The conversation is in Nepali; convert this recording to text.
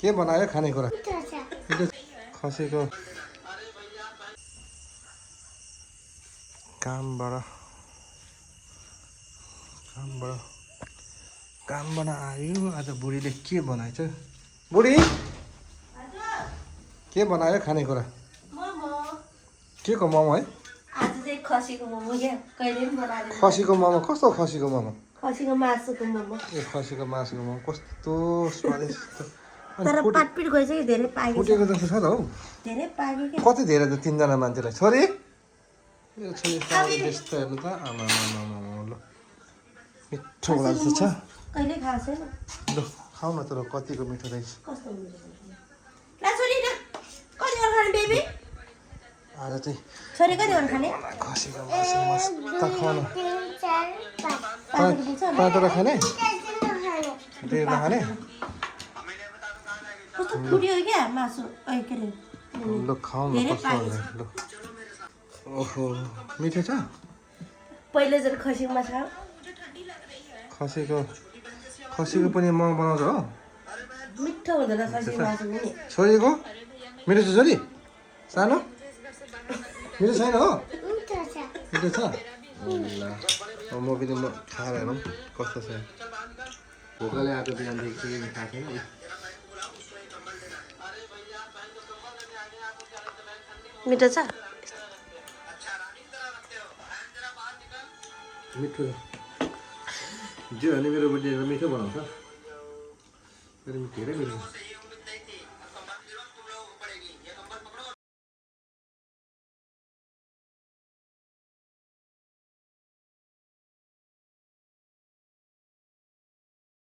के बनायो खानेकुरा खसीको कामबाट आयो। आज बुढीले के बनाएछ? बुढी के बनायो खानेकुरा? के को मोमो है? आज चाहिँ खसीको मोमो क्या, कहिले पनि बनाएको। खसीको मोमो कस्तो? खसीको मोमो खसीको मासुको मोमो। ए खसीको मासुको मोमो कस्तो स्वादिष्ट। तर पाटपिट गएछ कि धेरै पाकेको छ। फुटेको जस्तो छ त हौ। धेरै पाक्यो के? कति धेरै त तीनजना मान्छेलाई। छोरी मेरो छोरी साह्रै व्यस्त हेर्नु त। आमा ल मिठो लाग्छ छ। कहिले खाएको छैन। ल खाऊ न तर कतिको मिठो रहेछ। कस्तो हुन्छ? ला छोरी न। कति वर खाने बेबी? आज चाहिँ छोरी कति वर खाने? खसीको मासु मस्त खाऊ न। 5 पुग्छ? 5 खाने? 2 खाने? कस्तो फुट्यो क्या मासु? के अरे? ल खाऊ न कस्तो हुन्छ ल। ओहो मिठो छ? पहिले जर खसीको मासु खाऊ। खसीको पनि मोमो बनाउँछ हो? मिठो हुँदैन खसीको मासु पनि। छोरीको मिठो छ छोरी? सानो मिठो छैन हो? मिठो छ? ल म पनि खाएर हेरौँ कस्तो छ। भोकले आएको बिहानदेखि केही खाएको छैन। मिठो छ? मिठो जे भने मेरो बुढीले मिठो बनाउँछ। मेरो धेरै मिठो